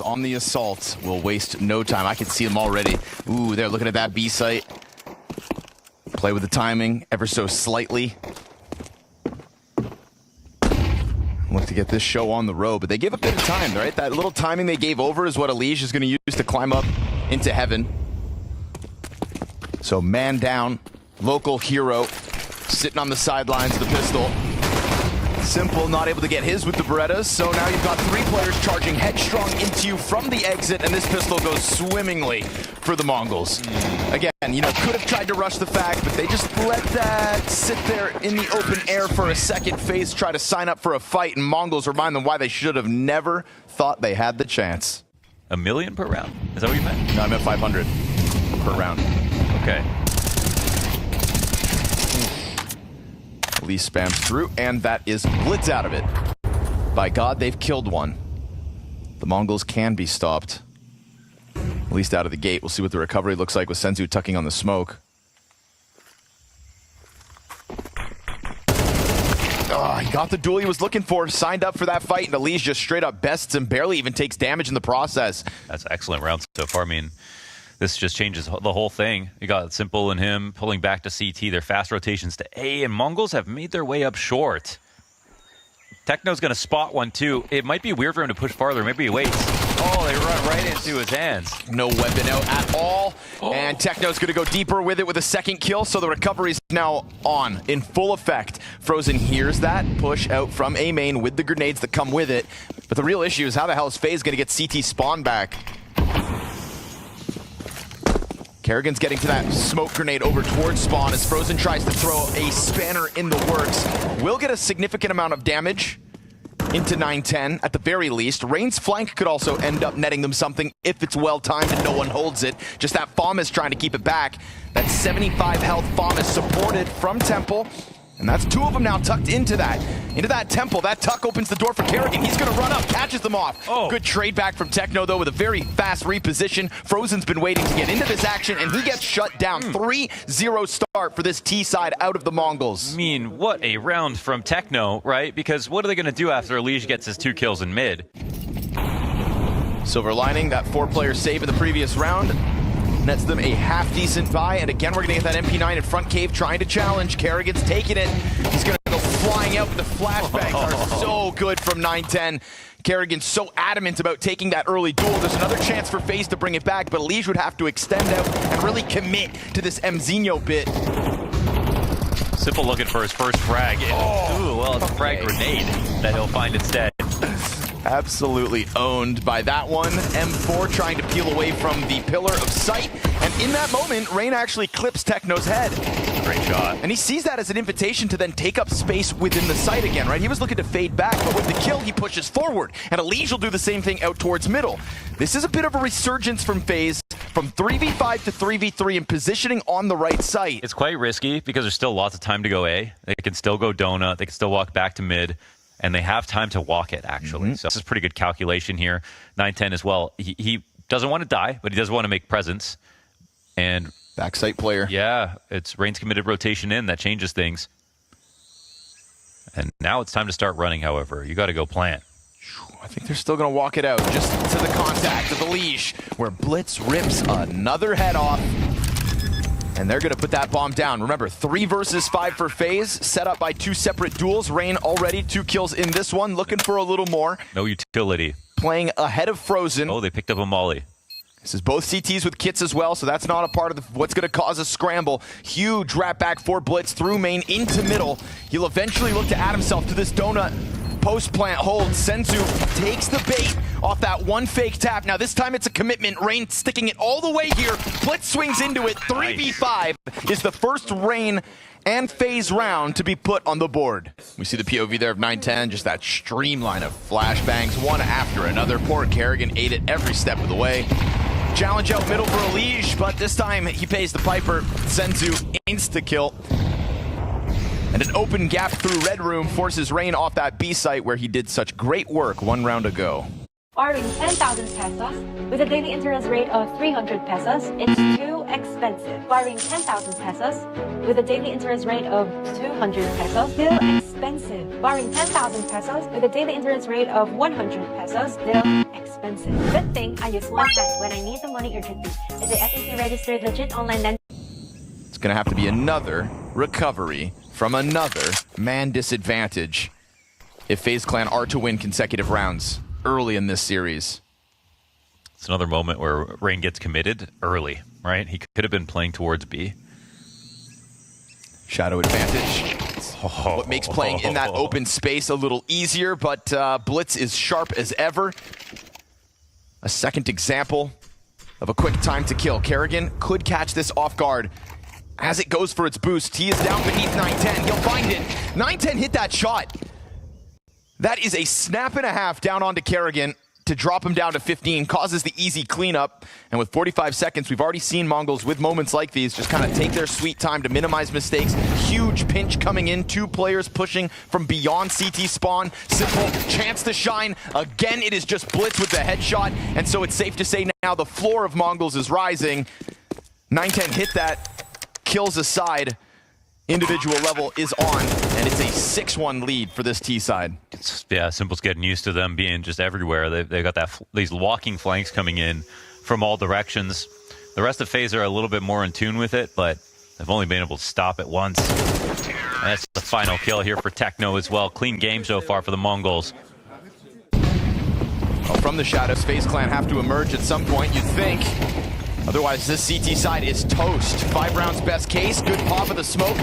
On the assault will waste no time. I can see them already. Ooh, they're looking at that B site. Play with the timing ever so slightly. Look to get this show on the road, but they gave a bit of time, right? That little timing they gave over is what Elige is going to use to climb up into heaven. So man down, local hero, sitting on the sidelines of the pistol. Simple, not able to get his with the Berettas, so now you've got 3 players charging headstrong into you from the exit, and this pistol goes swimmingly for the Mongols. Again, you know, could have tried to rush the fact, but they just let that sit there in the open air for a second. FaZe try to sign up for a fight, and Mongols remind them why they should have never thought they had the chance. $1 million per round? Is that what you meant? No, I meant 500 per round. Okay. Lee spams through, and that is blitz out of it. By God, they've killed one. The Mongols can be stopped. At least out of the gate. We'll see what the recovery looks like with Senzu tucking on the smoke. Oh, he got the duel he was looking for, signed up for that fight, and Elige just straight up bests him, barely even takes damage in the process. That's an excellent round so far. I mean, this just changes the whole thing. You got Simple and him pulling back to CT. Their fast rotations to A, and Mongols have made their way up short. Techno's going to spot one, too. It might be weird for him to push farther. Maybe he waits. Oh, they run right into his hands. No weapon out at all. Oh. And Techno's going to go deeper with it with a second kill, so the recovery's now on in full effect. Frozen hears that push out from A main with the grenades that come with it. But the real issue is how the hell is FaZe going to get CT spawn back? Kerrigan's getting to that smoke grenade over towards spawn as Frozen tries to throw a spanner in the works. Will get a significant amount of damage into 9-10 at the very least. Rain's flank could also end up netting them something if it's well timed and no one holds it. Just that FAMAS trying to keep it back. That 75 health FAMAS supported from Temple. And that's 2 of them now tucked into that Temple. That tuck opens the door for Kerrigan. He's going to run up, catches them off. Oh. Good trade back from Techno, though, with a very fast reposition. Frozen's been waiting to get into this action, and he gets shut down. 3-0 start for this T side out of the Mongols. I mean, what a round from Techno, right? Because what are they going to do after Elige gets his 2 kills in mid? Silver lining, that 4-player save in the previous round nets them a half-decent buy, and again, we're going to get that MP9 in front cave trying to challenge. Kerrigan's taking it. He's going to go flying out, but the flashbangs are so good from 9-10. Kerrigan's so adamant about taking that early duel. There's another chance for FaZe to bring it back, but Elige would have to extend out and really commit to this Mzinho bit. Simple looking for his first frag. Ooh, well, it's a frag grenade that he'll find instead. Absolutely owned by that one. M4 trying to peel away from the pillar of sight. And in that moment, Rain actually clips Techno's head. Great shot. And he sees that as an invitation to then take up space within the site again, right? He was looking to fade back, but with the kill, he pushes forward. And Elige will do the same thing out towards middle. This is a bit of a resurgence from FaZe, from 3v5 to 3v3 and positioning on the right site. It's quite risky because there's still lots of time to go A. They can still go donut. They can still walk back to mid. And they have time to walk it, actually. So this is pretty good calculation here. 9-10 as well. He doesn't want to die, but he does want to make presence. And backside player. Yeah, it's Rain's committed rotation in. That changes things. And now it's time to start running, however. You got to go plant. I think they're still going to walk it out just to the contact of Elige, where Blitz rips another head off. And they're going to put that bomb down. Remember, 3 versus 5 for FaZe, set up by 2 separate duels. Rain already 2 kills in this one, looking for a little more. No utility. Playing ahead of Frozen. Oh, they picked up a molly. This is both CTs with kits as well, so that's not a part of what's going to cause a scramble. Huge wrap back for Blitz through main into middle. He'll eventually look to add himself to this donut. Post plant hold. Senzu takes the bait off that one fake tap. Now this time it's a commitment. Rain sticking it all the way here. Blitz swings into it. 3v5 is the first Rain and FaZe round to be put on the board. We see the POV there of 9-10, just that streamline of flashbangs, one after another. Poor Kerrigan ate it every step of the way. Challenge out middle for Elige, but this time he pays the piper. Senzu insta-kill. And an open gap through Red Room forces Rain off that B site where he did such great work 1 round ago. Borrowing 10,000 pesos with a daily interest rate of 300 pesos, it's too expensive. Borrowing 10,000 pesos with a daily interest rate of 200 pesos, still expensive. Borrowing 10,000 pesos with a daily interest rate of 100 pesos, still expensive. expensive. Good thing I use Montage when I need the money urgently. It's a SEC registered legit online lender. It's going to have to be another recovery from another man disadvantage if FaZe Clan are to win consecutive rounds early in this series. It's another moment where Rain gets committed early, right? He could have been playing towards B. Shadow advantage. What makes playing in that open space a little easier, but Blitz is sharp as ever. A second example of a quick time to kill. Kerrigan could catch this off guard as it goes for its boost. He is down beneath 910. He'll find it. 910 hit that shot. That is a snap and a half down onto Kerrigan to drop him down to 15, causes the easy cleanup. And with 45 seconds, we've already seen Mongols with moments like these just kind of take their sweet time to minimize mistakes. Huge pinch coming in, 2 players pushing from beyond CT spawn. Simple chance to shine. Again, it is just Blitz with the headshot. And so it's safe to say now the floor of Mongols is rising. 910 hit that, kills aside. Individual level is on, and it's a 6-1 lead for this T side. Yeah, Simple's getting used to them being just everywhere. They got these walking flanks coming in from all directions. The rest of FaZe are a little bit more in tune with it, but they've only been able to stop it once. And that's the final kill here for Techno as well. Clean game so far for the Mongols. Well, from the shadows, FaZe Clan have to emerge at some point, you'd think. Otherwise, this CT side is toast. 5 rounds best case, good pop of the smoke.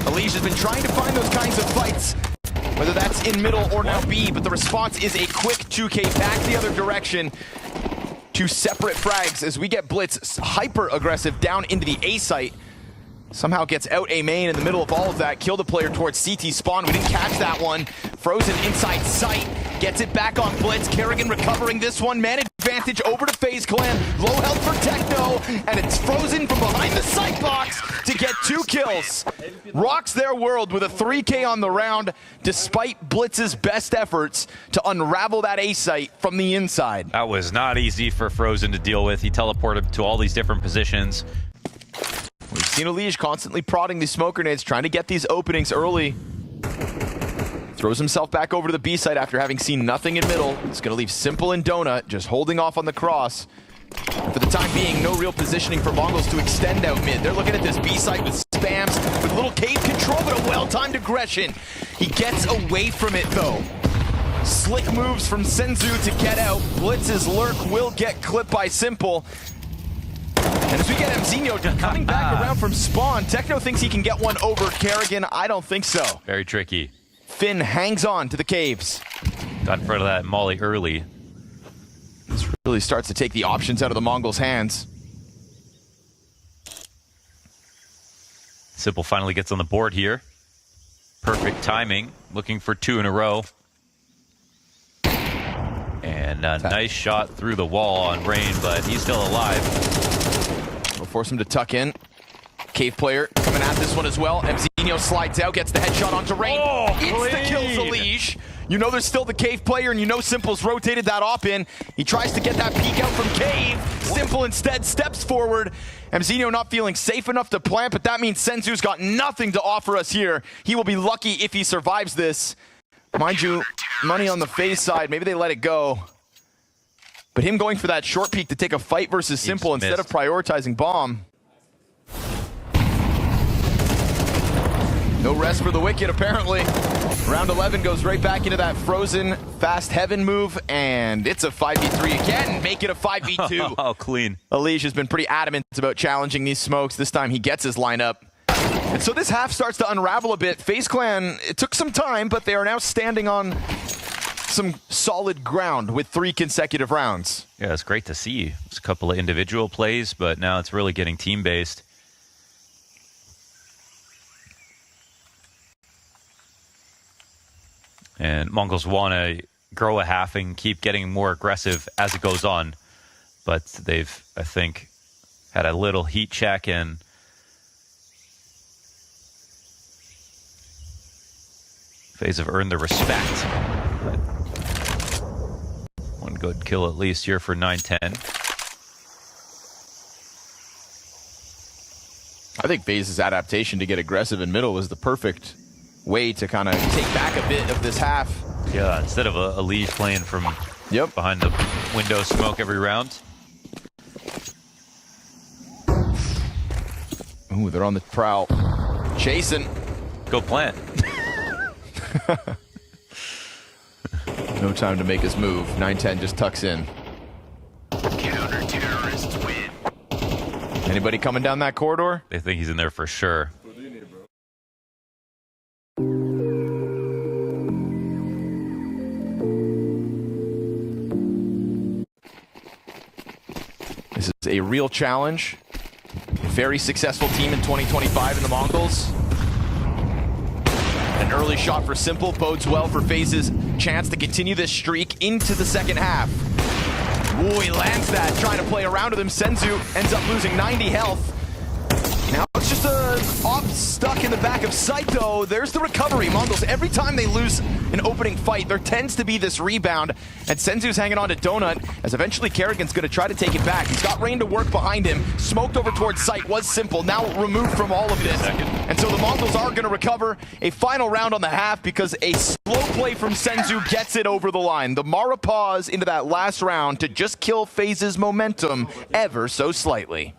Elige has been trying to find those kinds of fights, whether that's in middle or now B, but the response is a quick 2K back the other direction. 2 separate frags as we get Blitz hyper-aggressive down into the A site. Somehow gets out A main in the middle of all of that. Killed a player towards CT spawn. We didn't catch that one. Frozen inside sight. Gets it back on Blitz. Kerrigan recovering this one. Man advantage over to FaZe Clan. Low health for Techno. And it's Frozen from behind the sight box to get 2 kills. Rocks their world with a 3K on the round, despite Blitz's best efforts to unravel that A site from the inside. That was not easy for Frozen to deal with. He teleported to all these different positions. We've seen Elige constantly prodding these smoke grenades, trying to get these openings early. Throws himself back over to the B side after having seen nothing in middle. It's going to leave Simple and Donut just holding off on the cross. For the time being, no real positioning for Mongols to extend out mid. They're looking at this B site with spams, with little cave control, but a well-timed aggression. He gets away from it, though. Slick moves from Senzu to get out. Blitz's lurk will get clipped by Simple. And as we get Mzinho coming back around from spawn, Techno thinks he can get one over Kerrigan. I don't think so. Very tricky. Finn hangs on to the caves. Got in front of that molly early. This really starts to take the options out of the Mongols' hands. Simple finally gets on the board here. Perfect timing. Looking for 2 in a row. And a nice shot through the wall on Rain, but he's still alive. We'll force him to tuck in. Cave player coming at this one as well. Mzinho slides out, gets the headshot onto Rain. Oh, it's the kills, Elige. You know there's still the Cave player, and you know Simple's rotated that op in. He tries to get that peek out from Cave. Simple instead steps forward. Mzinho not feeling safe enough to plant, but that means Senzu's got nothing to offer us here. He will be lucky if he survives this. Mind you, money on the FaZe side. Maybe they let it go. But him going for that short peek to take a fight versus Simple instead of prioritizing bomb. No rest for the wicked, apparently. Round 11 goes right back into that Frozen fast heaven move, and it's a 5v3 again. Make it a 5v2. Oh, clean. Elige has been pretty adamant about challenging these smokes. This time he gets his lineup. And so this half starts to unravel a bit. FaZe Clan, it took some time, but they are now standing on some solid ground with 3 consecutive rounds. Yeah, it's great to see. It's a couple of individual plays, but now it's really getting team-based. And Mongols want to grow a half and keep getting more aggressive as it goes on. But they've, I think, had a little heat check, and FaZe have earned the respect. But one good kill at least here for 910. I think FaZe's adaptation to get aggressive in middle was the perfect way to kind of take back a bit of this half. Yeah, instead of a lead playing from Yep. Behind the window smoke every round. Ooh, they're on the prowl. Chasing. Go plant. No time to make his move. 9-10 just tucks in. Counter-terrorists win. Anybody coming down that corridor? They think he's in there for sure. This is a real challenge. Very successful team in 2025 in the Mongols. An early shot for Simple bodes well for FaZe's chance to continue this streak into the second half. Ooh, he lands that, trying to play around with him. Senzu ends up losing 90 health. Now it's just a op stuck in the back of sight, though. There's the recovery. Mongols, every time they lose an opening fight, there tends to be this rebound, and Senzu's hanging on to Donut, as eventually Kerrigan's going to try to take it back. He's got Rain to work behind him. Smoked over towards sight was Simple, now removed from all of this. And so the Mongols are going to recover a final round on the half because a slow play from Senzu gets it over the line. The Mara pause into that last round to just kill FaZe's momentum ever so slightly.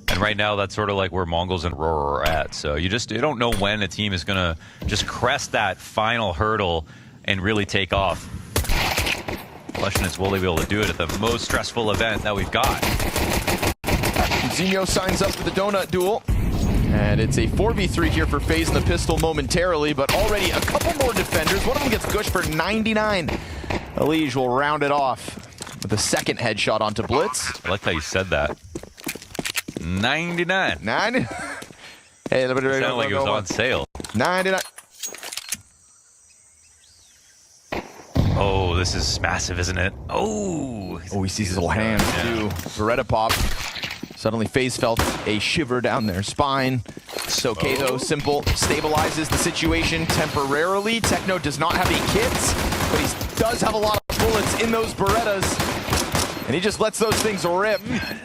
And right now, that's sort of like where Mongols and Roar are at. So you don't know when a team is going to just crest that final hurdle and really take off. The question is, will they be able to do it at the most stressful event that we've got? Zinho signs up for the Donut duel. And it's a 4v3 here for FaZe in the pistol momentarily, but already a couple more defenders. One of them gets gushed for 99. Elige will round it off with a second headshot onto Blitz. I like how you said that. 99. 90. Hey, It sounded like it was on sale. 99. Oh, this is massive, isn't it? Oh, He sees his little hands too. Beretta pop. Suddenly FaZe felt a shiver down their spine. It's okay though. Simple stabilizes the situation temporarily. Techno does not have any kits, but he does have a lot of bullets in those Berettas. And he just lets those things rip.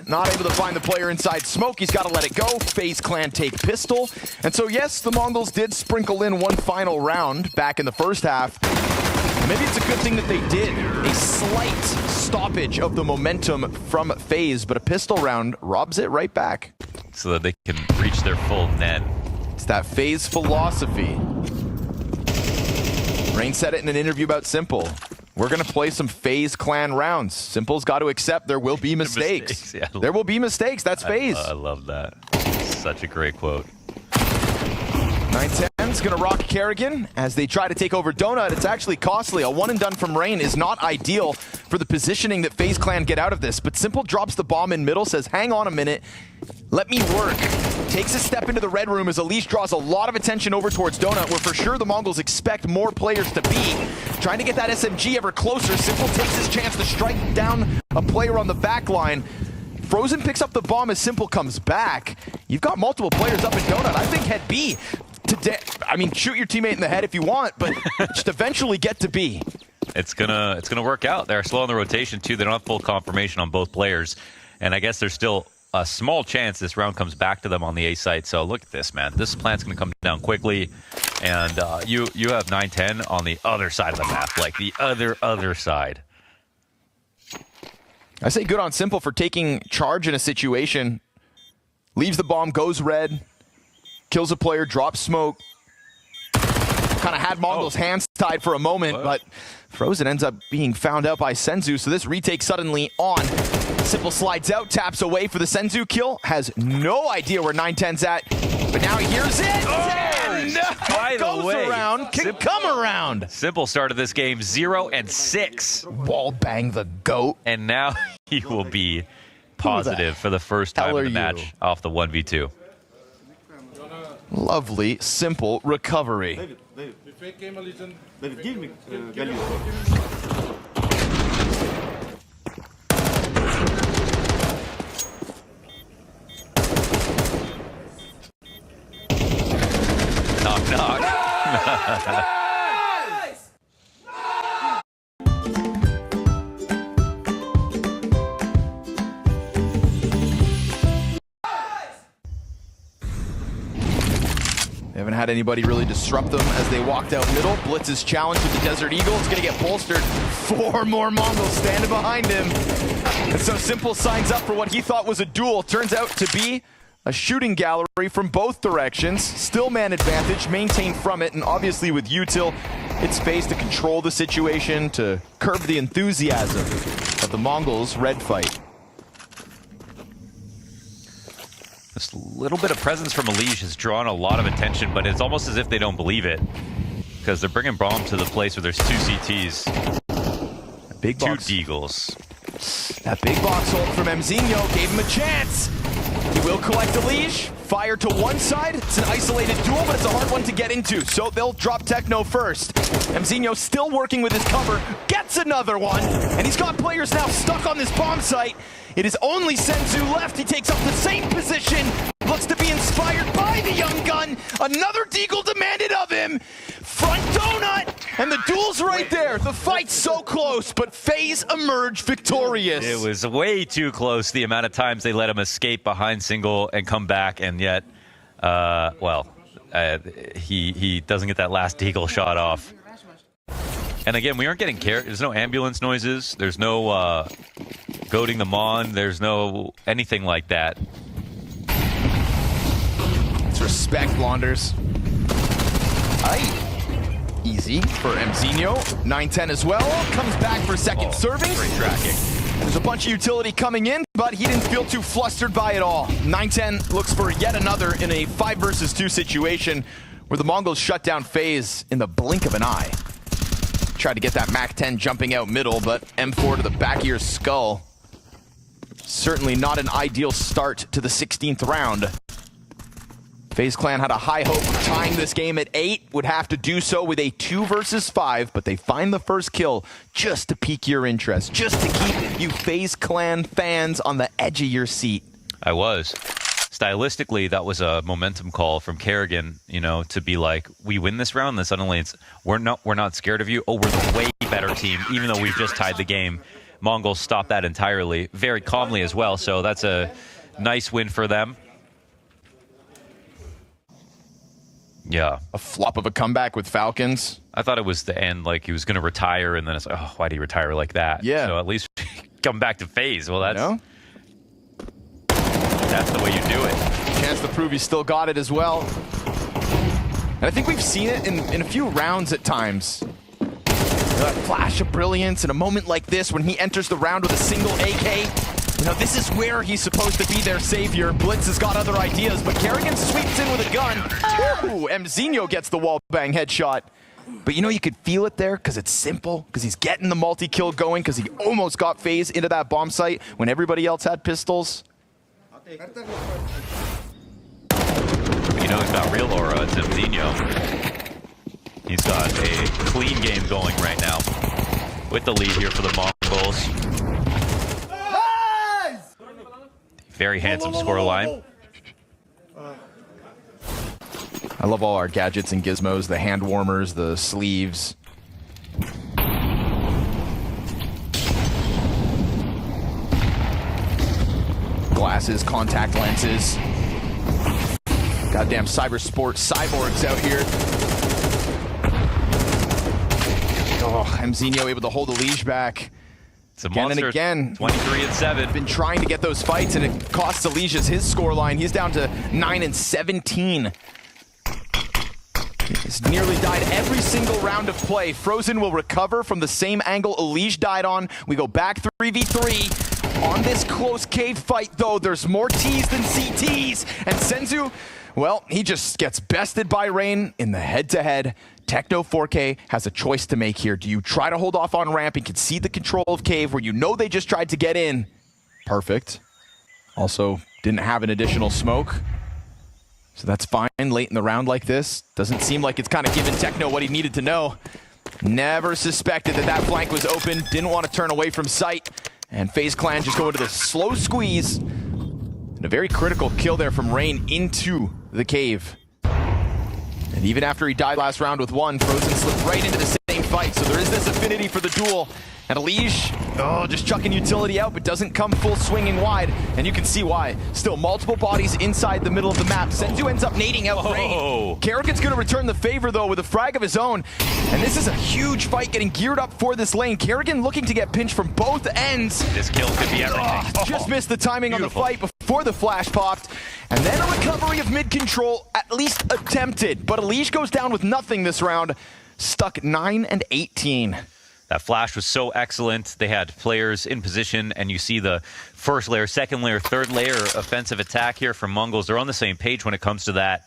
Not able to find the player inside smoke. He's got to let it go. FaZe Clan take pistol. And so, yes, the Mongols did sprinkle in one final round back in the first half. Maybe it's a good thing that they did. A slight stoppage of the momentum from FaZe, but a pistol round robs it right back. So that they can reach their full net. It's that FaZe philosophy. Rain said it in an interview about Simple. We're going to play some FaZe Clan rounds. Simple's got to accept there will be mistakes. Yeah, there will be mistakes. That's FaZe. I love that. Such a great quote. 9-10's going to rock Kerrigan as they try to take over Donut. It's actually costly. A one and done from Rain is not ideal for the positioning that FaZe Clan get out of this. But Simple drops the bomb in middle, says, hang on a minute. Let me work. Takes a step into the red room as Elige draws a lot of attention over towards Donut, where for sure the Mongols expect more players to be. Trying to get that SMG ever closer. Simple takes his chance to strike down a player on the back line. Frozen picks up the bomb as Simple comes back. You've got multiple players up in Donut. I think head B. I mean, shoot your teammate in the head if you want, but just eventually get to B. It's gonna work out. They're slow on the rotation too. They don't have full confirmation on both players, and I guess there's still a small chance this round comes back to them on the A site. So look at this, man. This plant's gonna come down quickly, and you have 9-10 on the other side of the map, like the other side. I say good on Simple for taking charge in a situation. Leaves the bomb, goes red, kills a player, drops smoke. Kind of had Mongols' hands tied for a moment, but Frozen ends up being found out by Senzu, so this retake suddenly on. Simple slides out, taps away for the Senzu kill, has no idea where 9-10's at, but now he hears it, and by the goes way, around, can come around. Simple started this game 0-6. Wall bang the GOAT. And now he will be positive for the first time in the match off the 1v2. Lovely, Simple recovery. David, give me Galio. Knock, knock. They haven't had anybody really disrupt them as they walked out middle. Blitz's challenge with the Desert Eagle. It's going to get bolstered. 4 more Mongols standing behind him. And so Simple signs up for what he thought was a duel. Turns out to be a shooting gallery from both directions. Still man advantage, maintained from it. And obviously with Util, it's FaZe to control the situation, to curb the enthusiasm of the Mongols' red fight. This little bit of presence from Elige has drawn a lot of attention, but it's almost as if they don't believe it. Because they're bringing Braum to the place where there's 2 CTs. Big box. 2 Deagles. That big box hold from Mzinho gave him a chance. He will collect Elige. Fire to one side. It's an isolated duel, but it's a hard one to get into. So they'll drop Techno first. Mzinho still working with his cover. Gets another one. And he's got players now stuck on this bomb site. It is only Senzu left. He takes up the same position. Looks to be inspired by the young gun. Another Deagle demanded of him. Front donut. And the duel's right there. The fight's so close, but FaZe emerge victorious. It was way too close, the amount of times they let him escape behind single and come back, and yet, he doesn't get that last Deagle shot off. And again, we aren't getting there's no ambulance noises, there's no goading them on, there's no anything like that. It's respect, Blonders. Aye. Easy for Mzinho. 9-10 as well. Comes back for second serving. Great tracking. There's a bunch of utility coming in, but he didn't feel too flustered by it all. 9-10 looks for yet another in a 5 versus 2 situation where the Mongols shut down FaZe in the blink of an eye. Tried to get that MAC-10 jumping out middle, but M4 to the back of your skull. Certainly not an ideal start to the 16th round. FaZe Clan had a high hope of tying this game at 8, would have to do so with a 2 versus 5, but they find the first kill just to pique your interest, just to keep you FaZe Clan fans on the edge of your seat. I was. Stylistically, that was a momentum call from Kerrigan, you know, to be like, we win this round, then suddenly it's, we're not scared of you. Oh, we're the way better team, even though we've just tied the game. Mongols stopped that entirely, very calmly as well, so that's a nice win for them. Yeah. A flop of a comeback with Falcons. I thought it was the end, like he was going to retire, and then it's like, oh, why did he retire like that? Yeah. So at least come back to FaZe. Well, that's, you know? That's the way you do it. Chance to prove he still got it as well. And I think we've seen it in a few rounds at times. That flash of brilliance in a moment like this when he enters the round with a single AK. You know, this is where he's supposed to be their savior. Blitz has got other ideas, but Kerrigan sweeps in with a gun. Ooh, Mzinho gets the wall bang headshot. But you know, you could feel it there because it's simple, because he's getting the multi-kill going, because he almost got FaZe into that bomb site when everybody else had pistols. You know he's got real aura, it's Mzinho. He's got a clean game going right now with the lead here for the Mongols. Very handsome scoreline. I love all our gadgets and gizmos, the hand warmers, the sleeves. Glasses, contact lenses. Goddamn cybersport cyborgs out here. Oh, Mzinho able to hold the Elige back. It's a again monster. And again. 23-7. Been trying to get those fights, and it costs Elige's his scoreline. He's down to 9-17. He's nearly died every single round of play. Frozen will recover from the same angle Elige died on. We go back 3v3. On this close cave fight, though, there's more T's than CTs. And Senzu, well, he just gets bested by Rain in the head-to-head. Techno 4K has a choice to make here. Do you try to hold off on ramp and concede the control of cave where you know they just tried to get in? Perfect. Also, didn't have an additional smoke. So that's fine late in the round like this. Doesn't seem like it's kind of given Techno what he needed to know. Never suspected that that flank was open. Didn't want to turn away from sight. And FaZe Clan just go into the slow squeeze. And a very critical kill there from Rain into the cave. And even after he died last round with one, Frozen slipped right into the same fight. So there is this affinity for the duel. And Elige, just chucking utility out, but doesn't come full swinging wide. And you can see why. Still, multiple bodies inside the middle of the map. Senzu ends up nading out Rain. Kerrigan's going to return the favor, though, with a frag of his own. And this is a huge fight getting geared up for this lane. Kerrigan looking to get pinched from both ends. This kill could be everything. Just missed the timing Beautiful. on the fight before the flash popped. And then a recovery of mid-control, at least attempted. But Elige goes down with nothing this round. Stuck 9 and 18. That flash was so excellent. They had players in position, and you see the first layer, second layer, third layer offensive attack here from Mongols. They're on the same page when it comes to that.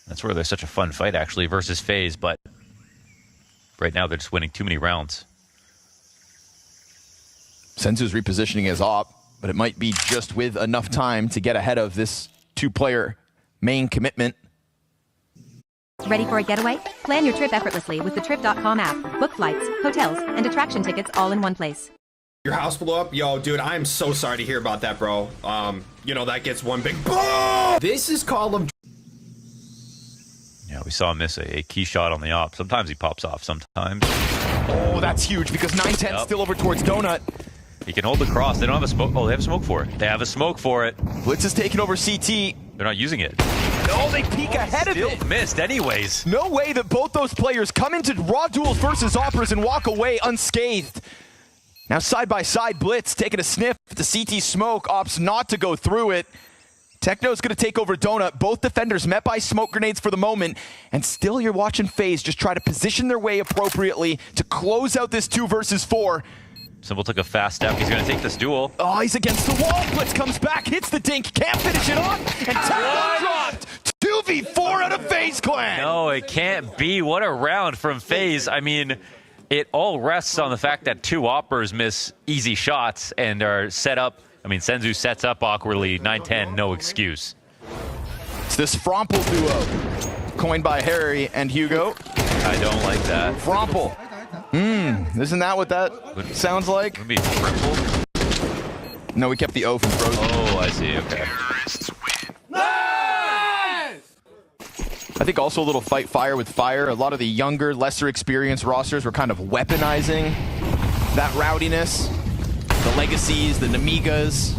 That's where there's such a fun fight, actually, versus FaZe, but right now they're just winning too many rounds. Senzu's repositioning his op, but it might be just with enough time to get ahead of this two-player main commitment. Ready for a getaway? Plan your trip effortlessly with the Trip.com app. Book flights, hotels, and attraction tickets all in one place. Your house blew up? Yo, dude, I'm so sorry to hear about that, bro. You know, that gets one big boom! This is Call of... Yeah, we saw him miss a key shot on the op. Sometimes he pops off, sometimes. Oh, that's huge because 9-10 still over towards Donut. He can hold the cross. They don't have a smoke. Oh, they have a smoke for it. They have a smoke for it. Blitz is taking over CT. They're not using it. No, they peek ahead of Still it. missed anyways. No way that both those players come into raw duels versus operas and walk away unscathed. Now side by side, Blitz taking a sniff at the CT smoke, opts not to go through it. Techno's going to take over Donut. Both defenders met by smoke grenades for the moment. And still you're watching FaZe just try to position their way appropriately to close out this 2 versus 4. Simple took a fast step. He's going to take this duel. Oh, he's against the wall. Blitz comes back, hits the dink, can't finish it off. And Techno dropped. 2v4 out of FaZe Clan. No, it can't be. What a round from FaZe. I mean, it all rests on the fact that 2 operas miss easy shots and are set up. I mean, Senzu sets up awkwardly. 9-10, no excuse. It's this Fromple duo, coined by Harry and Hugo. I don't like that. Fromple. Isn't that what that sounds like? Would be Frimple. No, we kept the O from Frozen. Oh, I see. Okay. I think also a little fight fire with fire. A lot of the younger, lesser experienced rosters were kind of weaponizing that rowdiness. The Legacies, the Namigas.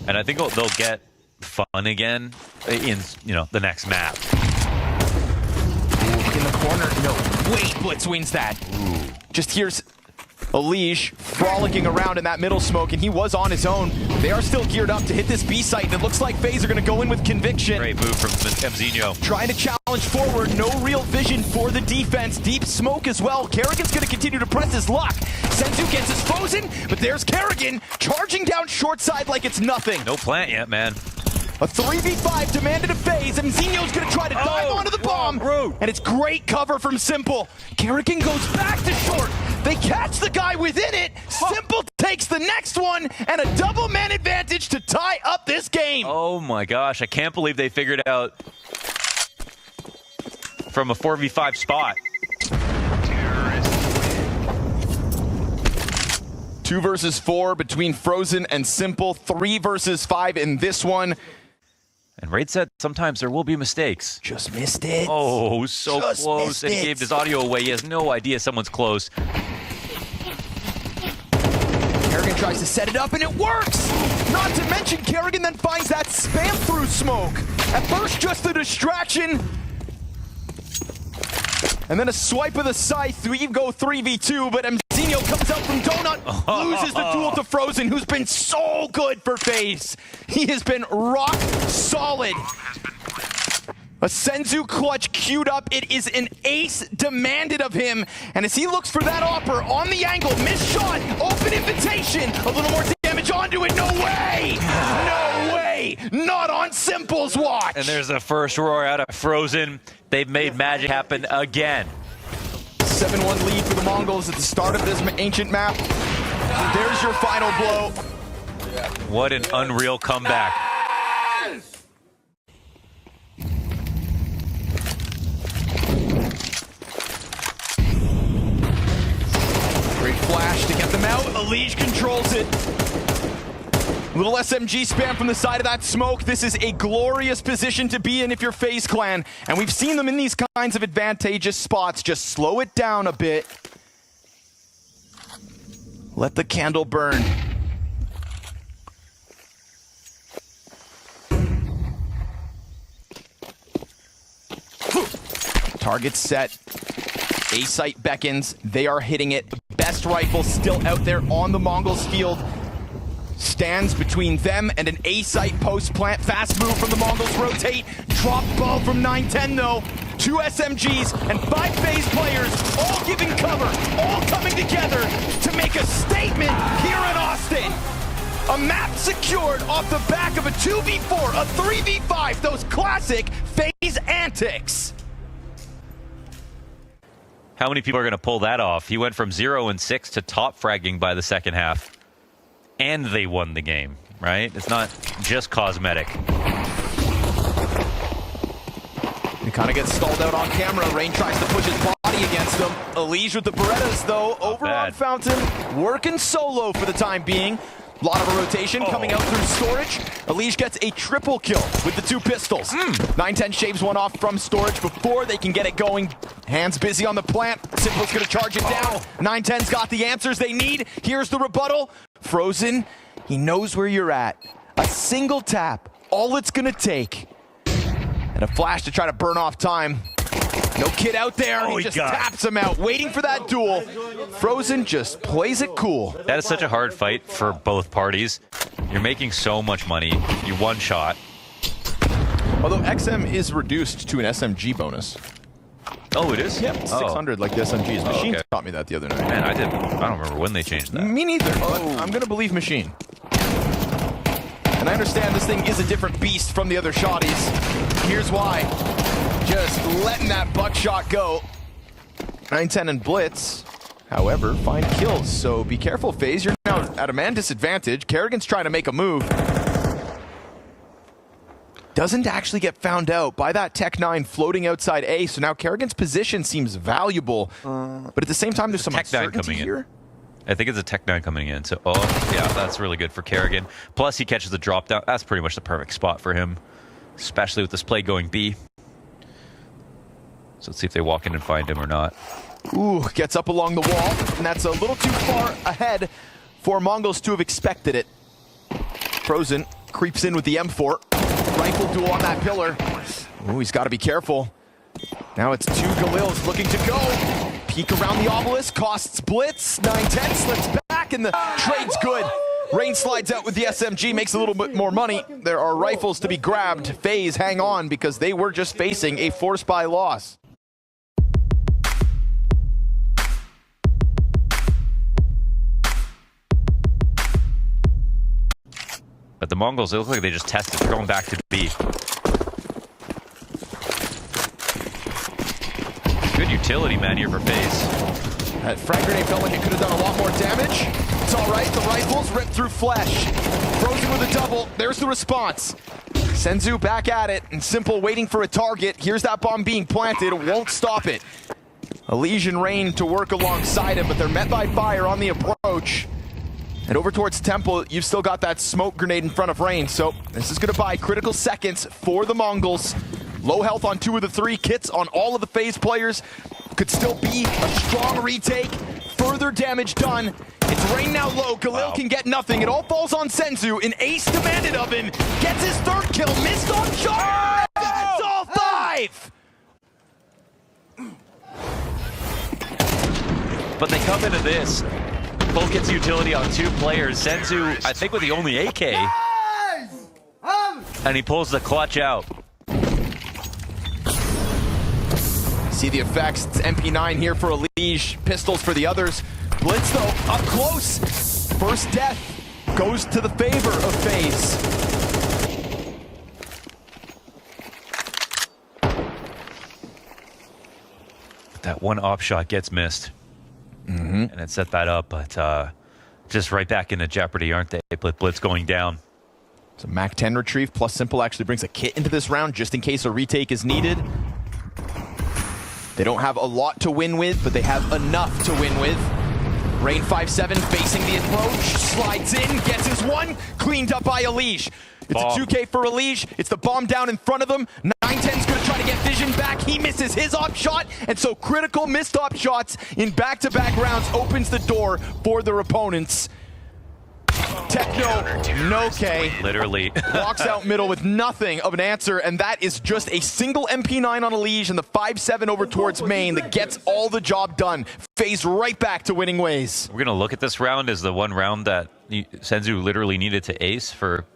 And I think they'll get fun again in, the next map. In the corner. No, wait, Blitz wins that. Just here's Elige frolicking around in that middle smoke, and he was on his own. They are still geared up to hit this B site, and it looks like FaZe are going to go in with conviction. Great move from Mzinho. Trying to challenge forward, no real vision for the defense. Deep smoke as well. Kerrigan's going to continue to press his luck. Senzu gets his frozen, but there's Kerrigan charging down short side like it's nothing. No plant yet, man. A 3v5 demanded a FaZe, and Mzinho's going to try to dive onto the bomb. And it's great cover from Simple. Kerrigan goes back to short. They catch the guy within it. Simple takes the next one, and a double man advantage to tie up this game. Oh my gosh, I can't believe they figured out from a 4v5 spot. 2 versus 4 between Frozen and Simple. 3 versus 5 in this one. And Raid said sometimes there will be mistakes. Just missed it. Oh, so Just close. missed And he it. gave his audio away. He has no idea someone's close. Kerrigan tries to set it up, and it works! Not to mention, Kerrigan then finds that spam through smoke. At first, just a distraction. And then a swipe of the scythe. We go 3v2, but Mzinho comes out from Donut, loses the duel to Frozen, who's been so good for FaZe. He has been rock solid. A Senzu clutch queued up. It is an ace demanded of him. And as he looks for that offer on the angle, missed shot, open invitation, a little more damage onto it. No way! No way! Not on Simple's watch! And there's the first roar out of Frozen. They've made magic happen again. 7-1 lead for the Mongols at the start of this ancient map. There's your final blow. What an unreal comeback. Great flash to get them out. Elige controls it. Little SMG spam from the side of that smoke. This is a glorious position to be in if you're FaZe Clan. And we've seen them in these kinds of advantageous spots. Just slow it down a bit. Let the candle burn. Target set. A-site beckons. They are hitting it. The best rifle still out there on the Mongols field. Stands between them and an A-site post plant. Fast move from the Mongols. Rotate. Drop ball from 910 though. 2 SMGs and 5 FaZe players all giving cover. All coming together to make a statement here in Austin. A map secured off the back of a 2v4, a 3v5. Those classic FaZe antics. How many people are going to pull that off? He went from 0-6 to top fragging by the second half. And they won the game, right? It's not just cosmetic. He kind of gets stalled out on camera. Rain tries to push his body against him. Elige with the Berettas, though, over on Fountain. Working solo for the time being. A lot of a rotation coming out through storage. Elige gets a triple kill with the 2 pistols. 910 shaves one off from storage before they can get it going. Hands busy on the plant. Simple's gonna charge it down. 910's got the answers they need. Here's the rebuttal. Frozen, he knows where you're at. A single tap, all it's gonna take. And a flash to try to burn off time. No kid out there, he just taps him out, waiting for that duel. Frozen just plays it cool. That is such a hard fight for both parties. You're making so much money. You one shot. Although XM is reduced to an SMG bonus. Oh, it is? Yep, 600 like the SMGs. Machine taught me that the other night. Man, I don't remember when they changed that. Me neither, but I'm gonna believe Machine. And I understand this thing is a different beast from the other shotties. Here's why. Just letting that buckshot go. 910 and Blitz, however, find kills. So be careful, FaZe. You're now at a man disadvantage. Kerrigan's trying to make a move. Doesn't actually get found out by that Tech 9 floating outside A. So now Kerrigan's position seems valuable. But at the same time, there's some uncertainty here. I think it's a Tech 9 coming in. So, yeah, that's really good for Kerrigan. Plus, he catches the drop down. That's pretty much the perfect spot for him, especially with this play going B. So let's see if they walk in and find him or not. Ooh, gets up along the wall, and that's a little too far ahead for Mongols to have expected it. Frozen creeps in with the M4. Rifle duel on that pillar. Ooh, he's got to be careful. Now it's 2 Galils looking to go. Peek around the obelisk, costs Blitz. 910 slips back, and the trade's good. Rain slides out with the SMG, makes a little bit more money. There are rifles to be grabbed. FaZe hang on because they were just facing a force buy loss. But the Mongols, they look like they just tested. They're going back to B. Good utility, man, here for FaZe. That frag grenade felt like it could have done a lot more damage. It's all right. The rifles ripped through flesh. Frozen with a double. There's the response. Senzu back at it, and Simple waiting for a target. Here's that bomb being planted. Won't stop it. Elige and Rain to work alongside him, but they're met by fire on the approach. And over towards Temple, you've still got that smoke grenade in front of Rain, so this is going to buy critical seconds for the Mongols. Low health on 2 of the 3 kits on all of the FaZe players. Could still be a strong retake. Further damage done. It's Rain now low. Galil can get nothing. It all falls on Senzu. An ace demanded of him. Gets his 3rd kill. Missed on shot. That's all 5. But they come into this. Both gets utility on 2 players. Senzu, I think, with the only AK. And he pulls the clutch out. See the effects. It's MP9 here for Elige. Pistols for the others. Blitz, though, up close. First death goes to the favor of FaZe. That one op shot gets missed. And it set that up, but just right back into jeopardy, aren't they? Blitz going down. So Mac 10 retrieve plus Simple actually brings a kit into this round just in case a retake is needed. They don't have a lot to win with, but they have enough to win with. Rain 5-7 facing the approach, slides in, gets his one, cleaned up by Elige. It's Bomb. a 2K for Elige. It's the bomb down in front of them. 910's gonna try to get vision back. He misses his op shot, and so critical missed op shots in back-to-back rounds opens the door for their opponents. Techno, no K. Literally. Walks out middle with nothing of an answer, and that is just a single MP9 on Elige and the 5-7 over towards main that gets all the job done. FaZe right back to winning ways. We're going to look at this round as the one round that Senzu literally needed to ace for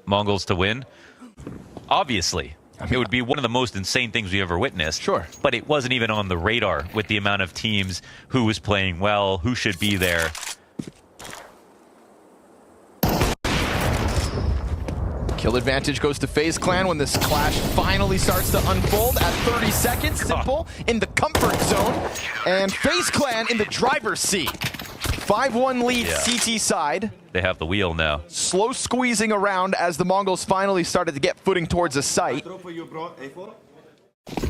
Mongols to win. Obviously, it would be one of the most insane things we ever witnessed. Sure. But it wasn't even on the radar with the amount of teams, who was playing well, who should be there. Kill advantage goes to FaZe Clan when this clash finally starts to unfold at 30 seconds. Simple in the comfort zone, and FaZe Clan in the driver's seat. 5-1 lead CT side. They have the wheel now. Slow squeezing around as the Mongols finally started to get footing towards a site.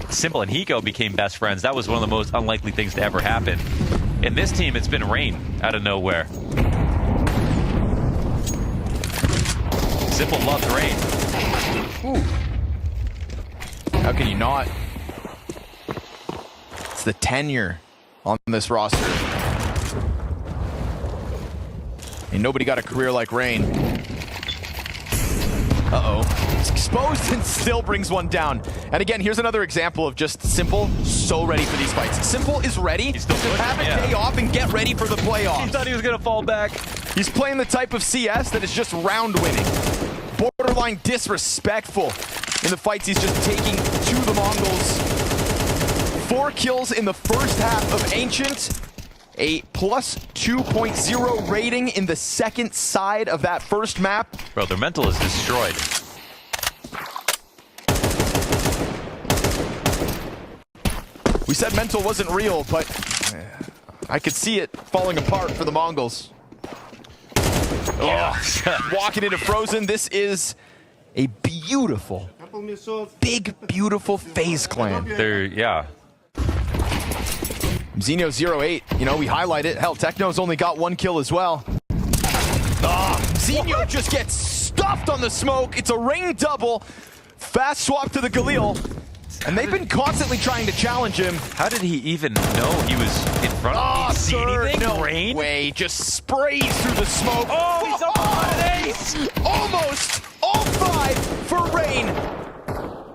Simple and Hiko became best friends. That was one of the most unlikely things to ever happen. In this team, it's been Rain out of nowhere. Simple loves Rain. Ooh. How can you not? It's the tenure on this roster. Ain't nobody got a career like Rain. Uh-oh. It's exposed and still brings one down. And again, here's another example of just Simple so ready for these fights. Simple is ready. He's still to have a day off and get ready for the playoffs. He thought he was going to fall back. He's playing the type of CS that is just round winning. Borderline disrespectful in the fights he's just taking to the Mongols. 4 kills in the first half of Ancient. A plus 2.0 rating in the second side of that first map. Bro, their mental is destroyed. We said mental wasn't real, but I could see it falling apart for the Mongols. Oh, walking into Frozen. This is a beautiful, big, beautiful FaZe Clan. They're, Xeno 08, you know, we highlight it. Hell, Techno's only got 1 kill as well. Xeno just gets stuffed on the smoke. It's a Rain double. Fast swap to the Galil. And they've been constantly trying to challenge him. How did he even know he was in front of him? Did he see anything? No Rain? way. Just sprays through the smoke. Oh, he's up on an ace! Almost all 5 for Rain.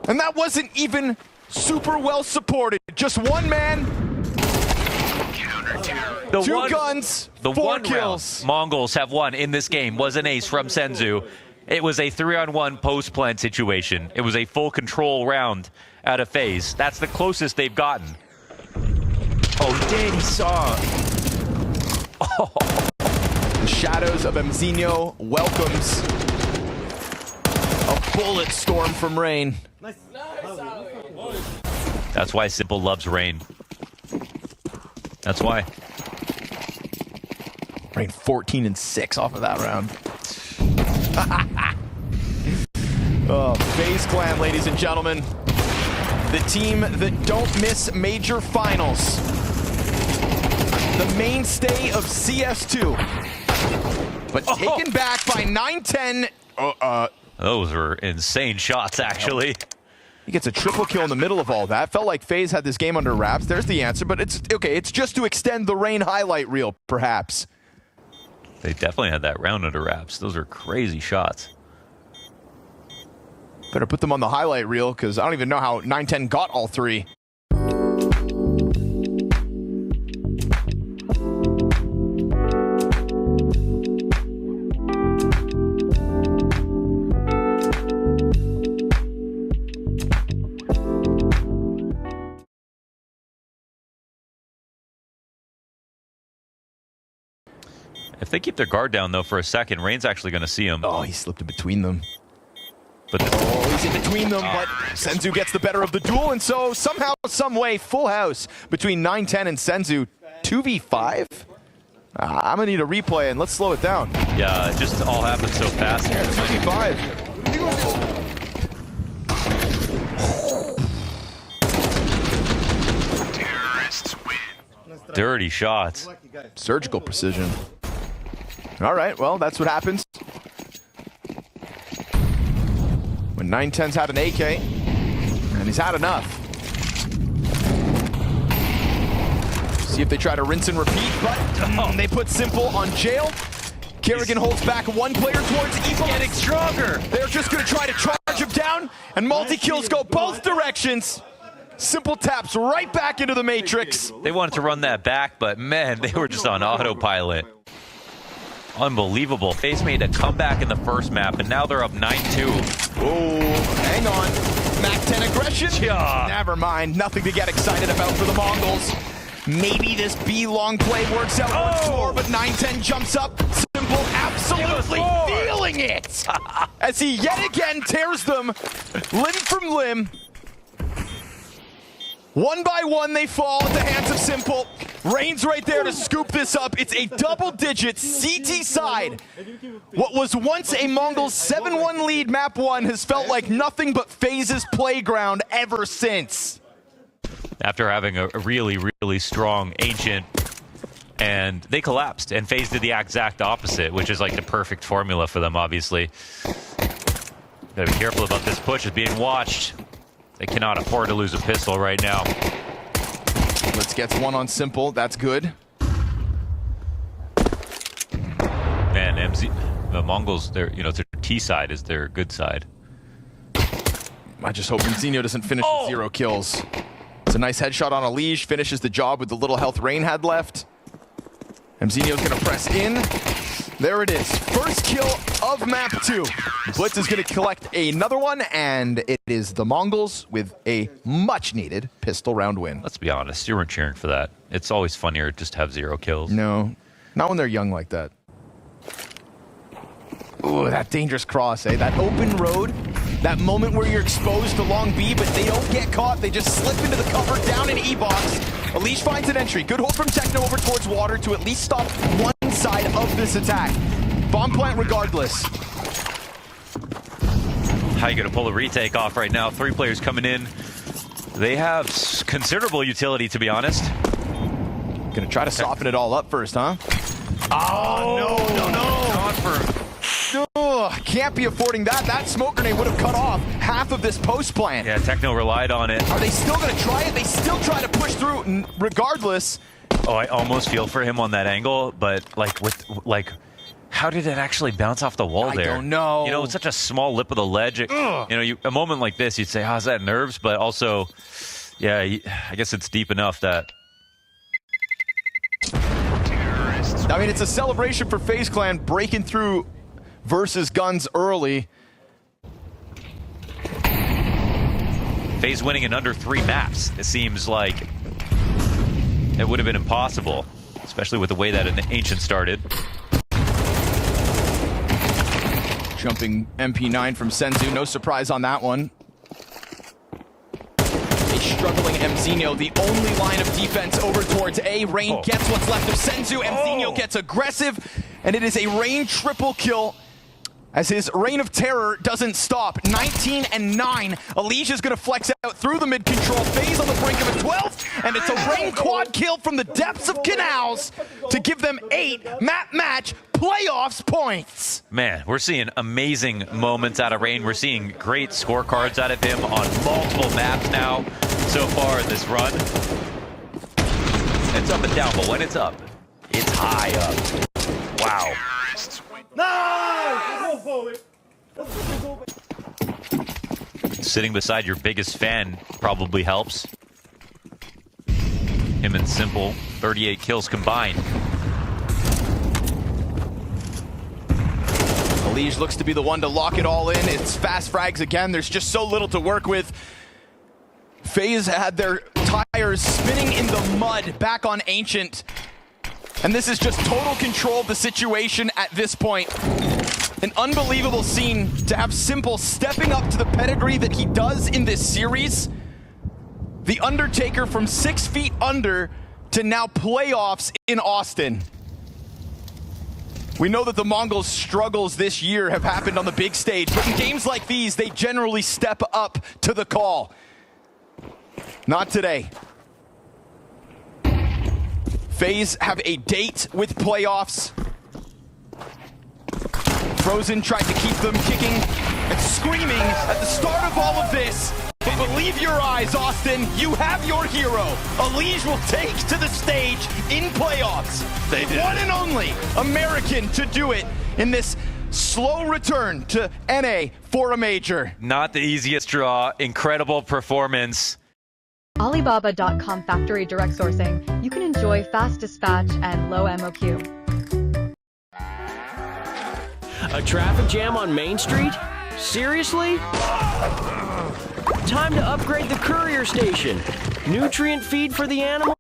And that wasn't even super well supported. Just one man. The 2 guns, the 4 one kills. round Mongols have won in this game was an ace from Senzu. It was a 3-on-1 post-plant situation. It was a full control round out of FaZe. That's the closest they've gotten. Oh, he did. He saw. Oh. The shadows of Xeno welcomes a bullet storm from Rain. That's why Simple loves Rain. That's why. Rain 14 and 6 off of that round. Oh, FaZe Clan, ladies and gentlemen. The team that don't miss major finals. The mainstay of CS2. But taken back by 910. Those were insane shots, actually. He gets a triple kill in the middle of all that. Felt like FaZe had this game under wraps. There's the answer, but it's okay. It's just to extend the Rain highlight reel, perhaps. They definitely had that round under wraps. Those are crazy shots. Better put them on the highlight reel, because I don't even know how 910 got all 3. If they keep their guard down, though, for a second, Rain's actually going to see him. Oh, he slipped in between them. But he's in between them, but Senzu gets the better of the duel, and so somehow, some way, full house between 910 and Senzu. 2v5? I'm going to need a replay, and let's slow it down. Yeah, it just all happened so fast here. 2v5. Dirty shots. Surgical precision. All right, well, that's what happens when 910's had an AK, and he's had enough. See if they try to rinse and repeat, but they put Simple on jail. Kerrigan holds back one player towards Evo. Getting stronger. They're just going to try to charge him down, and multi-kills go both directions. Simple taps right back into the Matrix. They wanted to run that back, but man, they were just on autopilot. Unbelievable. FaZe made a comeback in the first map, and now they're up 9-2. Oh, hang on. Mac 10 aggression? Yeah. Never mind. Nothing to get excited about for the Mongols. Maybe this B long play works out once more, but 910 jumps up. Simple absolutely feeling it as he yet again tears them limb from limb. One by one, they fall at the hands of Simple. Rain's right there to scoop this up. It's a double-digit CT side. What was once a Mongols 7-1 lead, map 1, has felt like nothing but FaZe's playground ever since. After having a really, really strong Ancient, and they collapsed, and FaZe did the exact opposite, which is like the perfect formula for them, obviously. Gotta be careful about this push. It's being watched. They cannot afford to lose a pistol right now. Let's get one on Simple. That's good. Man, the Mongols, their their T side is their good side. I just hope Zinio doesn't finish with 0 kills. It's a nice headshot on Elige. Finishes the job with the little health Rain had left. Mzinio's going to press in. There it is. First kill of map 2. Blitz is going to collect another one, and it is the Mongols with a much-needed pistol round win. Let's be honest, you weren't cheering for that. It's always funnier just to have 0 kills. No, not when they're young like that. Ooh, that dangerous cross, eh? That open road, that moment where you're exposed to long B, but they don't get caught. They just slip into the cover, down in E-box. Elige finds an entry. Good hold from Techno over towards water to at least stop one side of this attack. Bomb plant regardless. How you going to pull the retake off right now? 3 players coming in. They have considerable utility, to be honest. Gonna try to soften it all up first, huh? Oh, no. Gone for... Oh, can't be affording that. That smoke grenade would have cut off half of this post plant. Yeah, Techno relied on it. Are they still going to try it? They still try to push through regardless. Oh, I almost feel for him on that angle, but how did it actually bounce off the wall there? I don't know. You know, it's such a small lip of the ledge. A moment like this, you'd say, "How's that nerves?" But also, yeah, I guess it's deep enough that. I mean, it's a celebration for FaZe Clan breaking through versus guns early. FaZe winning in under 3 maps. It seems like it would have been impossible, especially with the way that an Ancient started. Jumping MP9 from Senzu, no surprise on that one. A struggling Mzinio, the only line of defense over towards A. Rain gets what's left of Senzu. Mzinio gets aggressive, and it is a Rain triple kill as his reign of terror doesn't stop. 19 and 9. Elige is going to flex out through the mid-control. FaZe on the brink of a 12, and it's a Rain quad kill from the depths of Canals to give them 8 map match playoffs points. Man, we're seeing amazing moments out of Rain. We're seeing great scorecards out of him on multiple maps now so far in this run. It's up and down, but when it's up, it's high up. Wow. Sitting beside your biggest fan probably helps. Him and Simple, 38 kills combined. Elige looks to be the one to lock it all in. It's fast frags again. There's just so little to work with. FaZe had their tires spinning in the mud back on Ancient. And this is just total control of the situation at this point. An unbelievable scene to have Simple stepping up to the pedigree that he does in this series. The Undertaker from 6 feet under to now playoffs in Austin. We know that the Mongols' struggles this year have happened on the big stage, but in games like these, they generally step up to the call. Not today. FaZe have a date with playoffs. Frozen tried to keep them kicking and screaming at the start of all of this. But believe your eyes, Austin, you have your hero. Elige will take to the stage in playoffs. They did. One and only American to do it in this slow return to NA for a major. Not the easiest draw. Incredible performance. Alibaba.com factory direct sourcing. You can enjoy fast dispatch and low MOQ. A traffic jam on Main Street? Seriously? Time to upgrade the courier station. Nutrient feed for the animal?